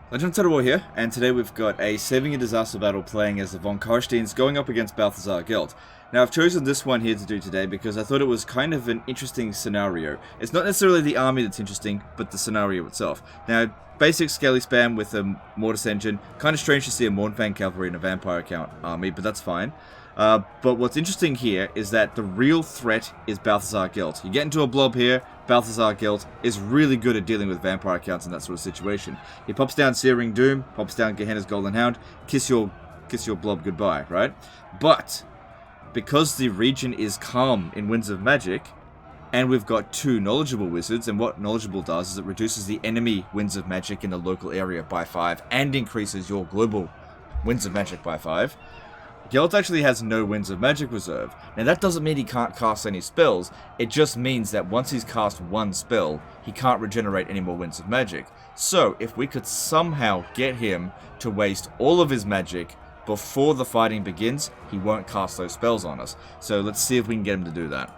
Legend of Total War here, and today we've got a saving a disaster battle playing as the Von Karsteins going up against Balthazar Gelt. Now I've chosen this one here to do today because I thought it was kind of an interesting scenario. It's not necessarily the army that's interesting, but the scenario itself. Now, basic scaly spam with a Mortis engine. Kind of strange to see a Mournfang cavalry in a vampire count army, but that's fine. But what's interesting here is that the real threat is Balthazar Gelt. You get into a blob here, Balthazar Gelt is really good at dealing with vampire counts in that sort of situation. He pops down Searing Doom, pops down Gehenna's Golden Hound, kiss your blob goodbye, right? But because the region is calm in Winds of Magic, and we've got two knowledgeable wizards, and what knowledgeable does is it reduces the enemy Winds of Magic in the local area by 5 and increases your global Winds of Magic by 5. Gelt actually has no Winds of Magic reserve. Now that doesn't mean he can't cast any spells, it just means that once he's cast one spell, he can't regenerate any more Winds of Magic. So, if we could somehow get him to waste all of his magic before the fighting begins, he won't cast those spells on us. So let's see if we can get him to do that.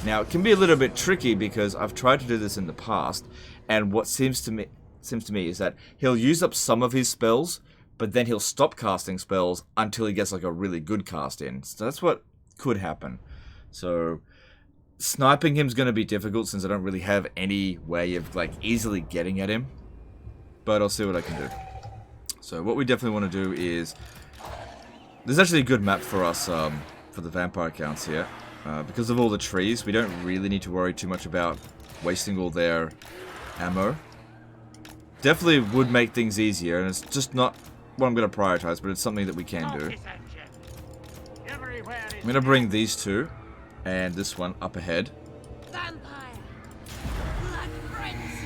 Now, it can be a little bit tricky because I've tried to do this in the past, and what seems to me is that he'll use up some of his spells, but then he'll stop casting spells until he gets like a really good cast in. So that's what could happen. So sniping him's going to be difficult since I don't really have any way of like easily getting at him. But I'll see what I can do. So what we definitely want to do is... There's actually a good map for us for the vampire counts here. Because of all the trees, we don't really need to worry too much about wasting all their ammo. Definitely would make things easier, and it's just not what I'm going to prioritize, but it's something that we can do. I'm going to bring these two and this one up ahead.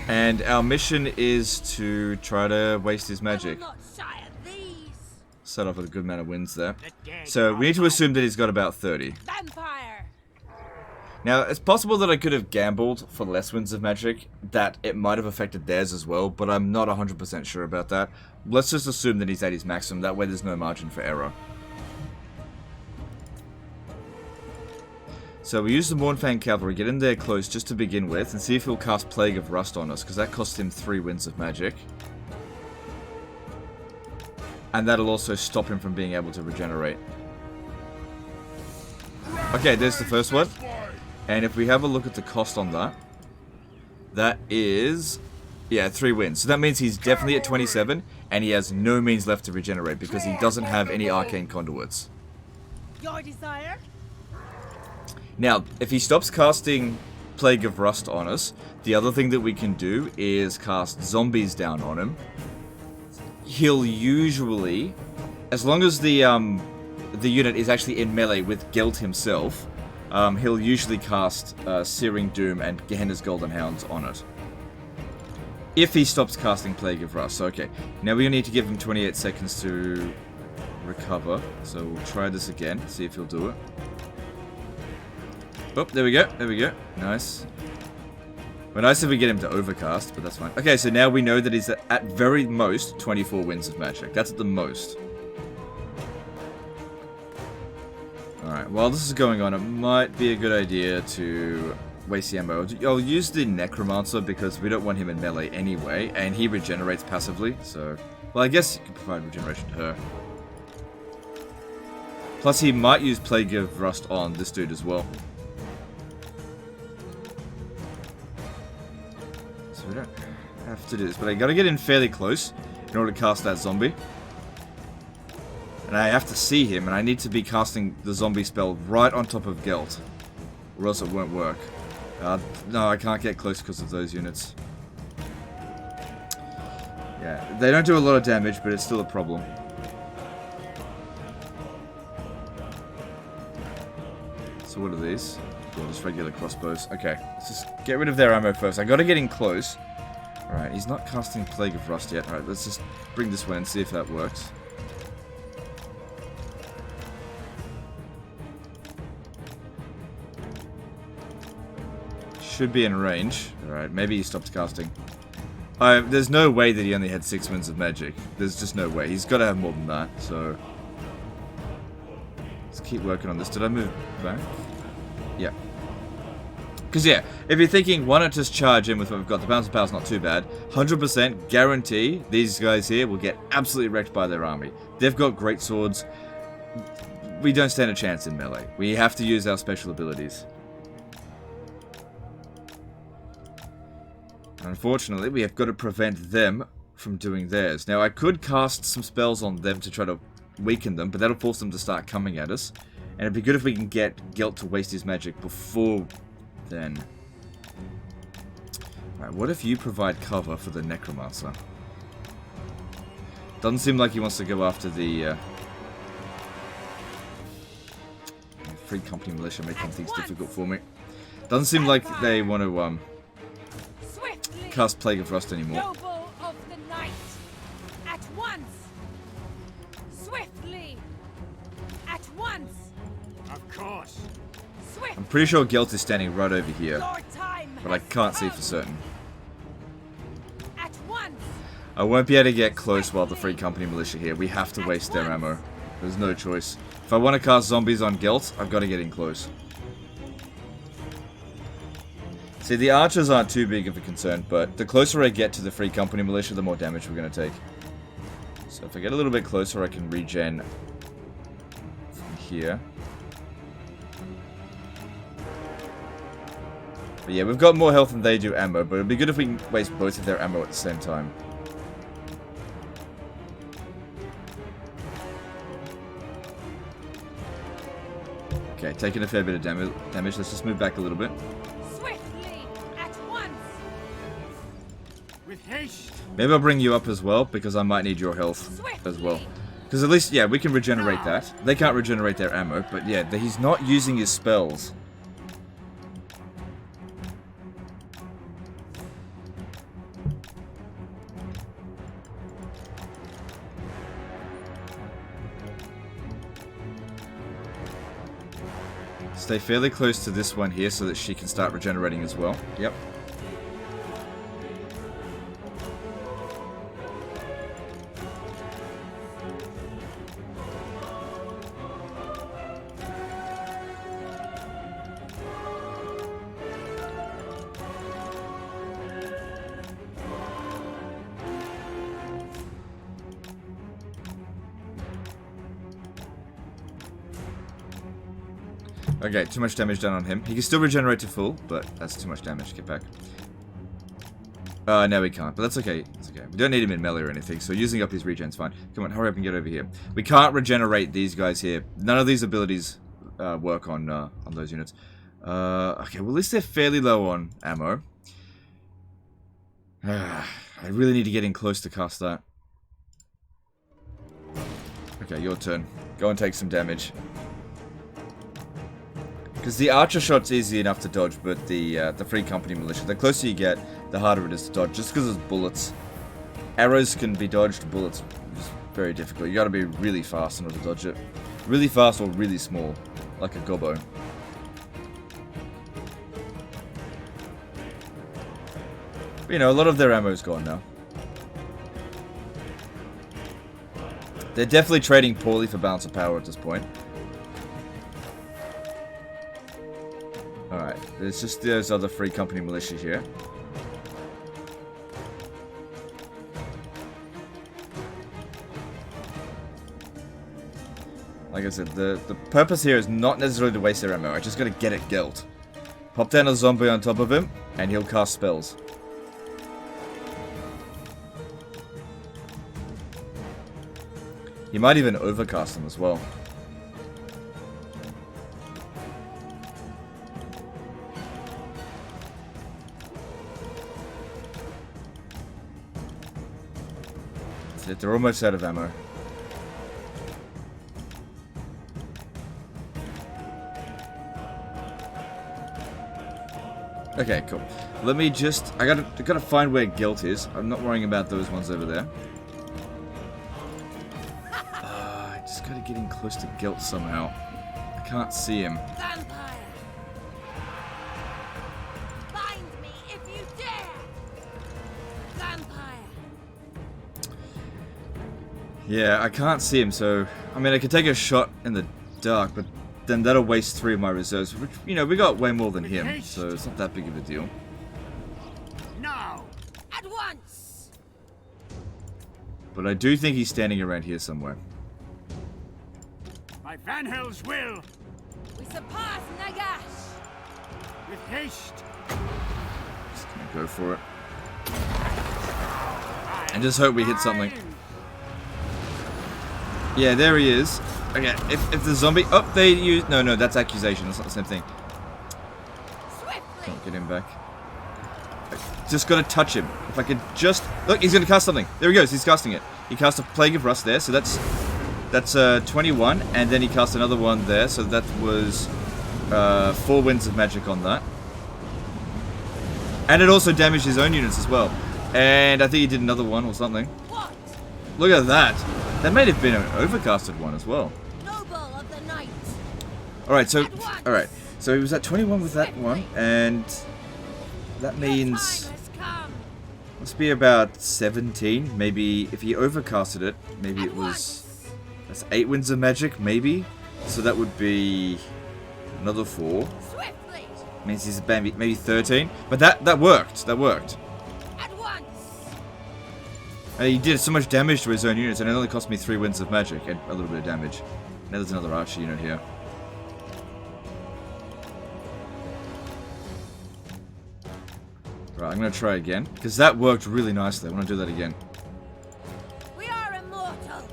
And our mission is to try to waste his magic. Set off with a good amount of wins there. So we need to assume that he's got about 30. Now, it's possible that I could have gambled for less Winds of Magic, that it might have affected theirs as well, but I'm not 100% sure about that. Let's just assume that he's at his maximum, that way there's no margin for error. So we use the Mournfang Cavalry, get in there close just to begin with, and see if he'll cast Plague of Rust on us, because that costs him 3 Winds of Magic. And that'll also stop him from being able to regenerate. Okay, there's the first one. And if we have a look at the cost on that, that is, yeah, 3 wins. So that means he's definitely at 27, and he has no means left to regenerate because he doesn't have any arcane conduits. Your desire? Now, if he stops casting Plague of Rust on us, the other thing that we can do is cast zombies down on him. He'll usually, as long as the unit is actually in melee with Gelt himself, he'll usually cast Searing Doom and Gehenna's Golden Hounds on it. If he stops casting Plague of Rust. So, okay, now we need to give him 28 seconds to recover. So we'll try this again, see if he'll do it. Oh, there we go, nice. Well, nice if we get him to overcast, but that's fine. Okay, so now we know that he's at very most 24 Winds of Magic. That's at the most. Alright, while this is going on, it might be a good idea to waste the ammo. I'll use the Necromancer because we don't want him in melee anyway, and he regenerates passively, so... Well, I guess you can provide regeneration to her. Plus, he might use Plague of Rust on this dude as well. So we don't have to do this, but I gotta get in fairly close in order to cast that zombie. And I have to see him, and I need to be casting the zombie spell right on top of Gelt, or else it won't work. No, I can't get close because of those units. Yeah, they don't do a lot of damage, but it's still a problem. So what are these? Cool, just regular crossbows. Okay, let's just get rid of their ammo first. I gotta get in close. Alright, he's not casting Plague of Rust yet. Alright, let's just bring this one and see if that works. Should be in range. Alright, maybe he stopped casting. There's no way that he only had 6 Winds of Magic. There's just no way. He's got to have more than that, so... Let's keep working on this. Did I move back? Yeah. Because yeah, if you're thinking, why not just charge in with what we've got, the bounce of power's not too bad. 100% guarantee these guys here will get absolutely wrecked by their army. They've got great swords. We don't stand a chance in melee. We have to use our special abilities. Unfortunately, we have got to prevent them from doing theirs. Now, I could cast some spells on them to try to weaken them, but that'll force them to start coming at us. And it'd be good if we can get Gelt to waste his magic before then. Alright, what if you provide cover for the Necromancer? Doesn't seem like he wants to go after the Free Company Militia, making things difficult for me. Doesn't seem like they want to cast Plague of Rust anymore. Noble of the night, at once. Swiftly, at once. Of course. Swift. I'm pretty sure Gelt is standing right over here, Your time but I has can't see come. for certain. At once. I won't be able to get close while the Free Company Militia here. We have to waste their ammo. There's no choice. If I want to cast zombies on Gelt, I've got to get in close. See, the archers aren't too big of a concern, but the closer I get to the Free Company Militia, the more damage we're going to take. So if I get a little bit closer, I can regen from here. But yeah, we've got more health than they do ammo, but it'd be good if we can waste both of their ammo at the same time. Okay, taking a fair bit of damage. Let's just move back a little bit. Swiftly, at once. With haste. Maybe I'll bring you up as well, because I might need your health as well. Because at least, yeah, we can regenerate that. They can't regenerate their ammo, but yeah, he's not using his spells. Stay fairly close to this one here so that she can start regenerating as well. Yep. Okay, too much damage done on him. He can still regenerate to full, but that's too much damage. Get back. No, we can't, but that's okay. It's okay. We don't need him in melee or anything, so using up his regen's fine. Come on, hurry up and get over here. We can't regenerate these guys here. None of these abilities work on those units. Okay, well, at least they're fairly low on ammo. I really need to get in close to cast that. Okay, your turn. Go and take some damage. Because the archer shot's easy enough to dodge, but the Free Company Militia, the closer you get, the harder it is to dodge, just because it's bullets. Arrows can be dodged, bullets is very difficult. You gotta be really fast in order to dodge it. Really fast or really small, like a gobbo. But, you know, a lot of their ammo's gone now. They're definitely trading poorly for balance of power at this point. Alright, there's just those other Free Company Militia here. Like I said, the purpose here is not necessarily to waste their ammo. I just gotta get it Gelt. Pop down a zombie on top of him, and he'll cast spells. He might even overcast them as well. They're almost out of ammo. Okay, cool. Let me just... I gotta find where Gelt is. I'm not worrying about those ones over there. I just gotta get in close to Gelt somehow. I can't see him. Vampire. Find me if you dare. Vampire. Yeah, I can't see him, so... I mean, I could take a shot in the dark, but then that'll waste 3 of my reserves, which, you know, we got way more than him, so it's not that big of a deal. Now! At once! But I do think he's standing around here somewhere. By Van Hel's will! We surpass Nagash! With haste! Just gonna go for it. And just hope we hit something. Yeah, there he is. Okay, if the zombie... Oh, they use... No, that's accusation. That's not the same thing. Swiftly! Can't get him back. Just gotta touch him. If I could just... Look, he's gonna cast something. There he goes. He's casting it. He cast a Plague of Rust there, so that's 21. And then he cast another one there, so that was 4 Winds of Magic on that. And it also damaged his own units as well. And I think he did another one or something. What? Look at that. That may have been an overcasted one as well. Noble of the night! Alright, so he was at 21 with that one, and that means Time has come! must be about 17. Maybe if he overcasted it, maybe it was... That's 8 Winds of Magic, maybe? So that would be another 4. Swiftly! Means he's maybe 13. But that worked. That worked. At once! He did so much damage to his own units, and it only cost me 3 Winds of Magic and a little bit of damage. Now there's another archer unit here. Right, I'm gonna try again, because that worked really nicely. I want to do that again. We are immortal!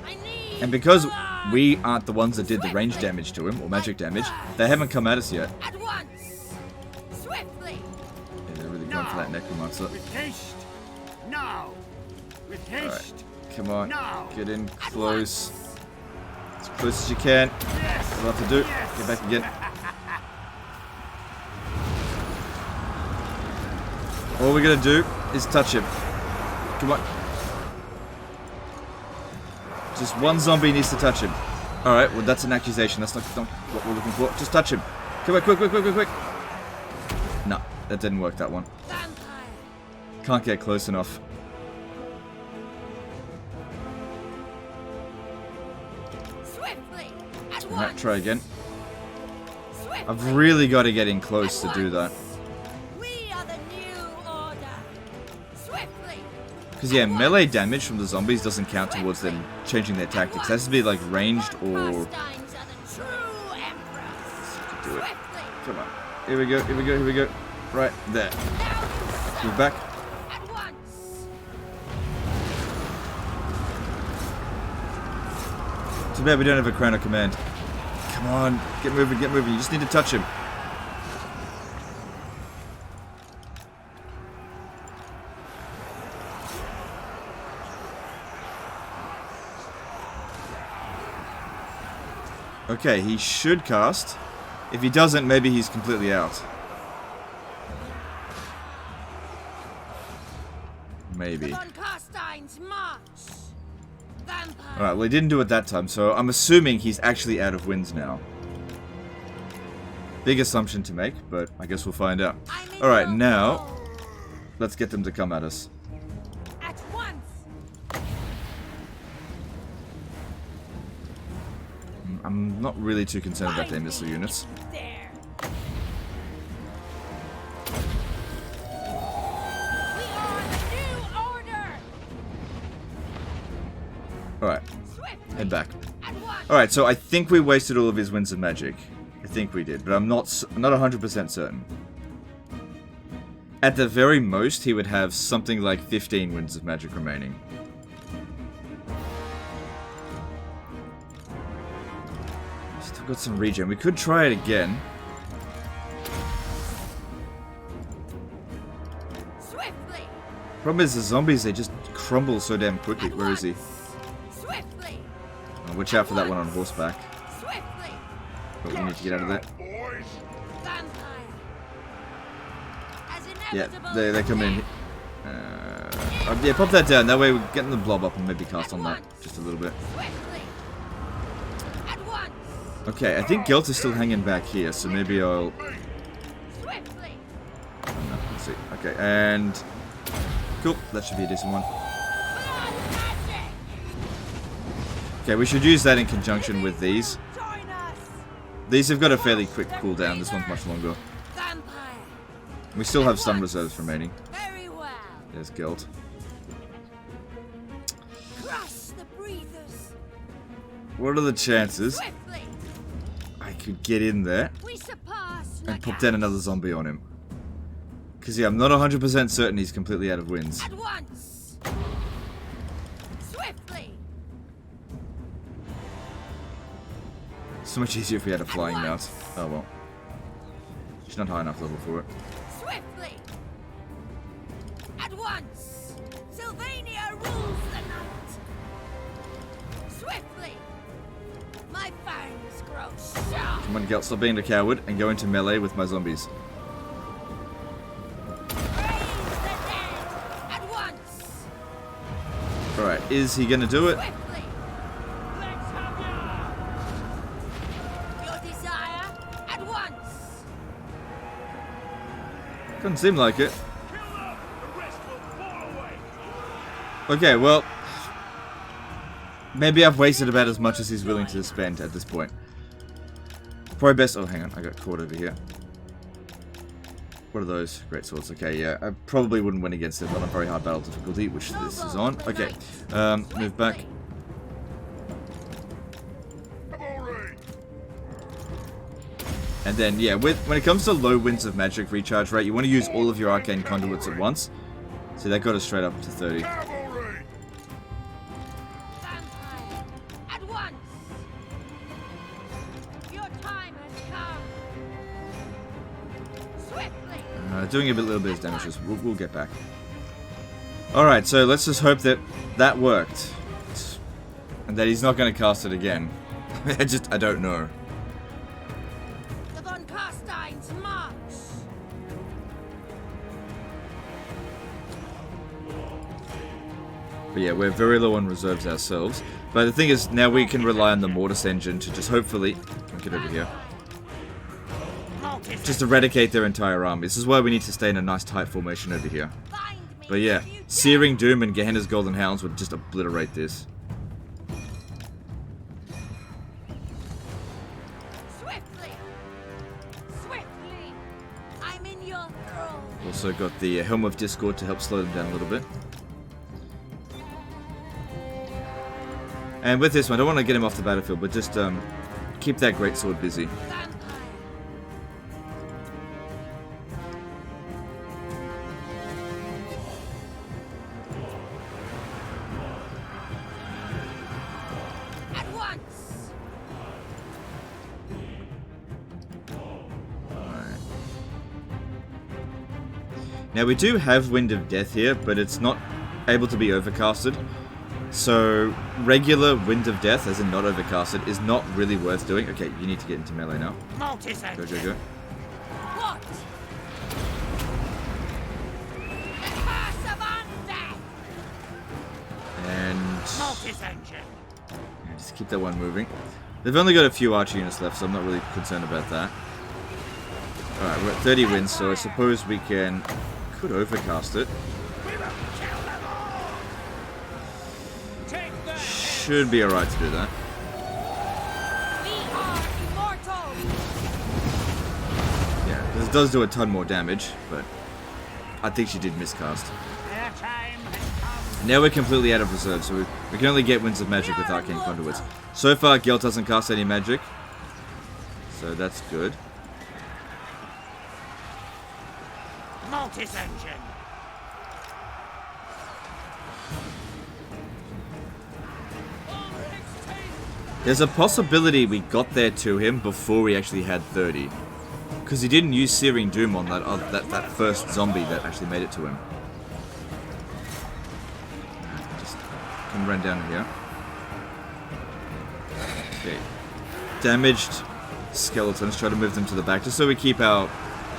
I need And because blood! we aren't the ones that did the range damage to him, or magic damage, they haven't come at us yet. At once! Swiftly! Yeah, they're really going for that necromancer. With haste! Now! With haste! Come on, Now! get in close. As close as you can. Yes! What do I have to do? Yes! Get back again. All we're gonna do is touch him. Come on. Just one zombie needs to touch him. Alright, well that's an accusation. That's not what we're looking for. Just touch him. Come on, quick. No, that didn't work, that one. Vampire! Can't get close enough. Swiftly! At Alright, once! try again. Swiftly! I've really got to get in close to do that. We are the new order! Swiftly! Because yeah, melee damage from the zombies doesn't count towards them changing their tactics. It has to be like ranged or... Carsteins are the true emperors! Do it. Swiftly! Come on. Here we go. Right, there. Now Move back. at once! Too bad we don't have a crown of command. Come on, get moving. You just need to touch him. Okay, he should cast. If he doesn't, maybe he's completely out. Maybe. On Carstein's march! Vampire! Alright, well he didn't do it that time, so I'm assuming he's actually out of winds now. Big assumption to make, but I guess we'll find out. Alright, now, let's get them to come at us. At once! I'm not really too concerned about their missile units. There! We are the new order! Alright, Swiftly! head back. At once! Alright, so I think we wasted all of his winds of magic. I think we did, but I'm not 100% certain. At the very most, he would have something like 15 winds of magic remaining. Still got some regen. We could try it again. Swiftly! Problem is the zombies, they just crumble so damn quickly. At Where is he? once. Swiftly! Oh, watch out for that one on horseback. Swiftly! But we need to get out of there. Vampire! As Yeah, inevitable they come in. as Yeah, pop that down. That way we're getting the blob up and maybe cast on that just a little bit. Swiftly! At once! Okay, I think Gelt is still hanging back here, so maybe I'll... Swiftly! Oh, no, let's see. Okay, and... Cool, that should be a decent one. Blood magic! Okay, we should use that in conjunction with these. Join These have got a fairly quick cooldown. This one's much longer. Vampire. We still have some reserves remaining. Very well. There's Gelt. Crush the breathers. What are the chances Swiftly. I could get in there We surpass and pop down another zombie on him? Because, yeah, I'm not 100% certain he's completely out of wins. At once. Swiftly. So much easier if we had a flying mount. Oh well. She's not high enough level for it. Swiftly. At once. Sylvania rules the night. Swiftly. My fangs grow sharp. Come on, Gelt, stop being a coward and go into melee with my zombies. Raise the dead. At once. Alright, is he gonna do it? Swiftly. Let's have ya. Your desire. At once. Doesn't seem like it. Okay, well, maybe I've wasted about as much as he's willing to spend at this point. Probably best. Oh, hang on, I got caught over here. What are those? Great swords. Okay, yeah, I probably wouldn't win against him on a very hard battle difficulty, which this is on. Okay, move back. And then, yeah, when it comes to low winds of magic recharge rate, you want to use all of your arcane conduits at once. So that got us straight up to 30. Vampire. At once. Your time has come. Swiftly. Doing a little bit of damage. We'll get back. Alright, so let's just hope that that worked. And that he's not going to cast it again. I don't know. The Von Carstein's march. But yeah, we're very low on reserves ourselves. But the thing is, now we can rely on the Mortis engine to just hopefully... Get over here. Just eradicate their entire army. This is why we need to stay in a nice tight formation over here. Find me. But yeah, if you dare. Searing Doom and Gehenna's Golden Hounds would just obliterate this. Swiftly. Swiftly. I'm in your thrall. Also got the Helm of Discord to help slow them down a little bit. And with this one, I don't want to get him off the battlefield, but just keep that greatsword busy. Vampire. At once. Now we do have Wind of Death here, but it's not able to be overcasted. So regular Wind of Death, as in not overcasted, is not really worth doing. Okay, you need to get into melee now. Go, go. What? The curse of undeath. And yeah, just keep that one moving. They've only got a few archer units left, so I'm not really concerned about that. Alright, we're at 30 wins, so I suppose we could overcast it. Should be alright to do that. We are immortal. Yeah, because it does do a ton more damage, but I think she did miscast. Their time has come. Now we're completely out of reserve, so we can only get Winds of Magic with Arcane Conduits. So far, Gelt doesn't cast any magic, so that's good. Mortis engine. There's a possibility we got there to him before we actually had 30. Because he didn't use Searing Doom on that first zombie that actually made it to him. Just come run down here. Okay. Damaged skeletons, try to move them to the back, just so we keep our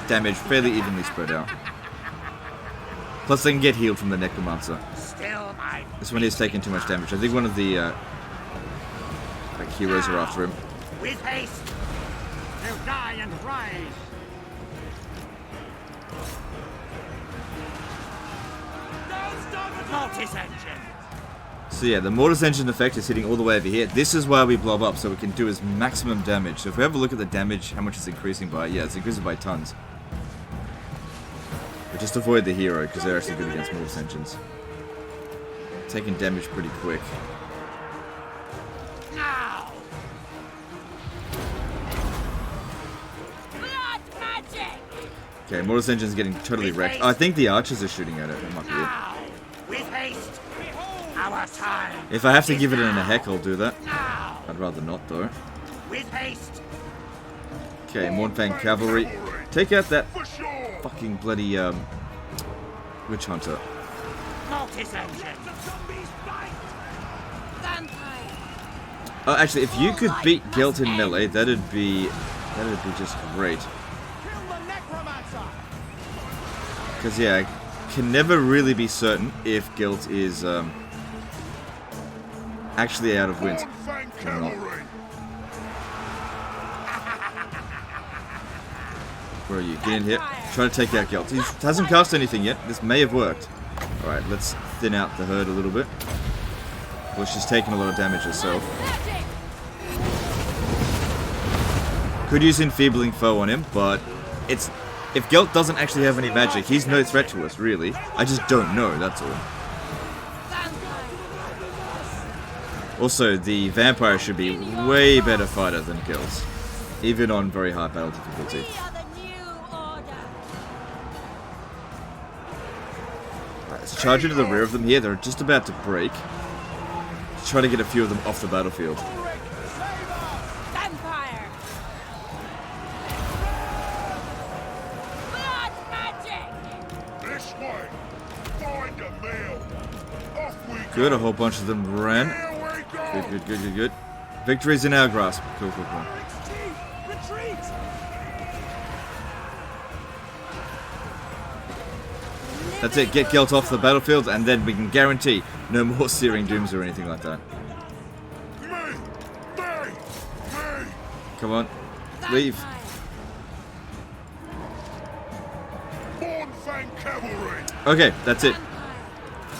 damage fairly evenly spread out. Plus they can get healed from the Necromancer. Still mine. This one is taking too much damage. I think one of the heroes are after him. With haste. They'll die and rise. Mortis engine. So yeah, the Mortar's Engine effect is hitting all the way over here. This is why we blob up, so we can do his maximum damage. So if we have a look at the damage, how much it's increasing by, yeah, it's increasing by tons. But just avoid the hero, because they're actually good against Mortar's Engines. Taking damage pretty quick. Now. Blood magic. Okay, Mortar's Engine's getting totally wrecked. Oh, I think the archers are shooting at it. That might be it. Now, with haste. Our time. If I have to give it in a heck, I'll do that. Now, I'd rather not, though. with haste. Okay, Mornfang Cavalry. Take out that fucking bloody, Witch Hunter. Mortis engine. Vampire. Oh, actually, if you could beat Gelt in melee, that'd be just great. Because, yeah, I can never really be certain if Gelt is, actually out of wins. Or not. Where are you? Get in here. Try to take out Gelt. He hasn't cast anything yet. This may have worked. Alright, let's thin out the herd a little bit. Well, she's taking a lot of damage herself. Magic. Could use Enfeebling Foe on him, but it's... If Gelt doesn't actually have any magic, he's no threat to us, really. I just don't know, that's all. Also, the Vampire should be way better fighter than Gelt. Even on very high battle difficulty. We are the new order. Right, let's charge into the rear of them here. They're just about to break. Let's try to get a few of them off the battlefield. Vampire. Blood magic. This way! Find a meal! Off we go! Good, a whole bunch of them ran. Here we go! Good. Victory's in our grasp. Cool. That's it, get Gelt off the battlefield, and then we can guarantee no more Searing Dooms or anything like that. Me! Come on, leave. Mornfang Cavalry! Okay, that's it.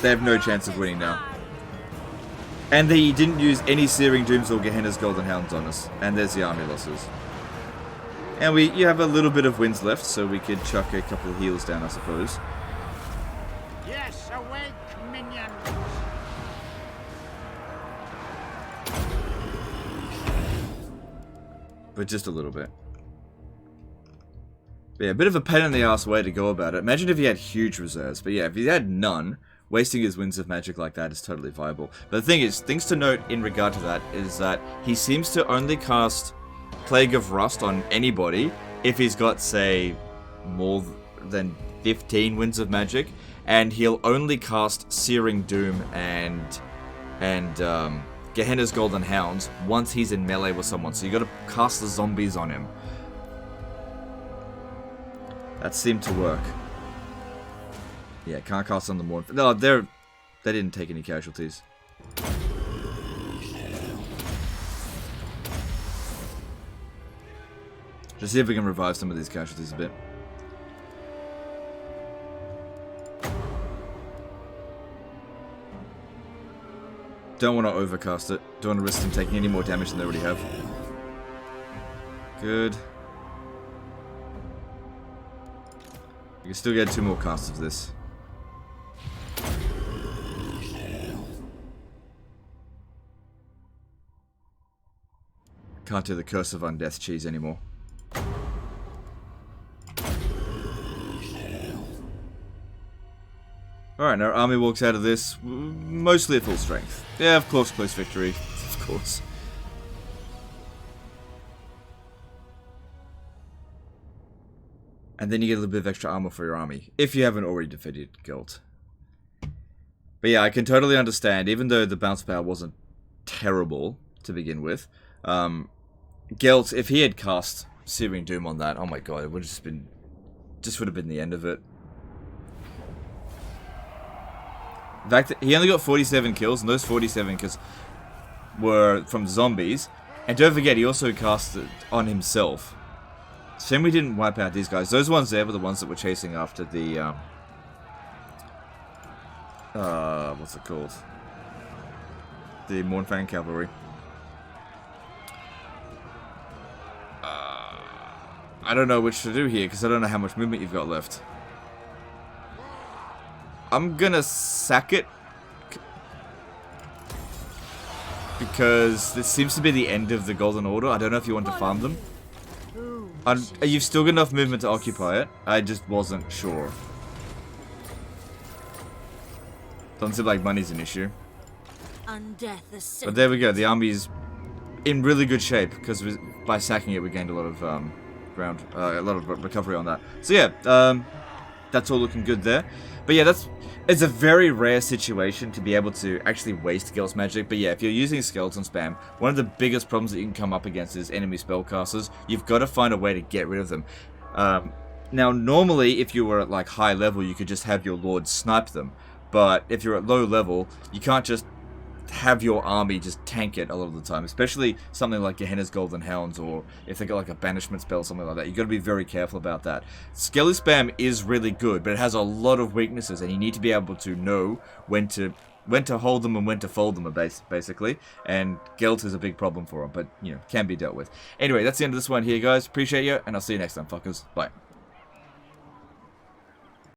They have no chance of winning now. And they didn't use any Searing Dooms or Gehenna's Golden Hounds on us. And there's the army losses. And you have a little bit of wins left, so we could chuck a couple of heals down, I suppose. Yes, awake, minions. But just a little bit. But yeah, a bit of a pain in the ass way to go about it. Imagine if he had huge reserves. But yeah, if he had none, wasting his winds of magic like that is totally viable. But the thing is, things to note in regard to that is that he seems to only cast Plague of Rust on anybody if he's got, say, more than 15 winds of magic. And he'll only cast Searing Doom and Gehenna's Golden Hounds once he's in melee with someone. So you got to cast the zombies on him. That seemed to work. Yeah, can't cast on the more. No, they didn't take any casualties. Just see if we can revive some of these casualties a bit. Don't want to overcast it. Don't want to risk them taking any more damage than they already have. Good. We can still get 2 more casts of this. Can't do the Curse of Undeath cheese anymore. Alright, our army walks out of this mostly at full strength. Yeah, of course, close victory. Of course. And then you get a little bit of extra armor for your army, if you haven't already defeated Gelt. But yeah, I can totally understand, even though the bounce power wasn't terrible to begin with, Gelt, if he had cast Searing Doom on that, oh my god, it would have just would have been the end of it. In fact, he only got 47 kills, and those 47 kills were from zombies. And don't forget, he also cast it on himself. Shame we didn't wipe out these guys. Those ones there were the ones that were chasing after the, what's it called? the Mournfang Cavalry. I don't know which to do here, because I don't know how much movement you've got left. I'm gonna sack it. Because this seems to be the end of the Golden Order. I don't know if you want to farm them. Are you still got enough movement to occupy it? I just wasn't sure. Doesn't seem like money's an issue. But there we go. The army's in really good shape because by sacking it, we gained a lot of a lot of recovery on that. So yeah, that's all looking good there. But yeah, it's a very rare situation to be able to actually waste Gelt's magic. But yeah, if you're using skeleton spam, one of the biggest problems that you can come up against is enemy spellcasters. You've got to find a way to get rid of them. Now, normally, if you were at like high level, you could just have your lord snipe them. But if you're at low level, you can't just have your army just tank it a lot of the time, especially something like Gehenna's Golden Hounds, or if they got like a banishment spell, something like that. You got to be very careful about that. Skelly spam is really good, but it has a lot of weaknesses, and you need to be able to know when to hold them and when to fold them, basically. And Gelt is a big problem for them, but you know, can be dealt with. Anyway, that's the end of this one here, guys. Appreciate you, and I'll see you next time, fuckers. Bye.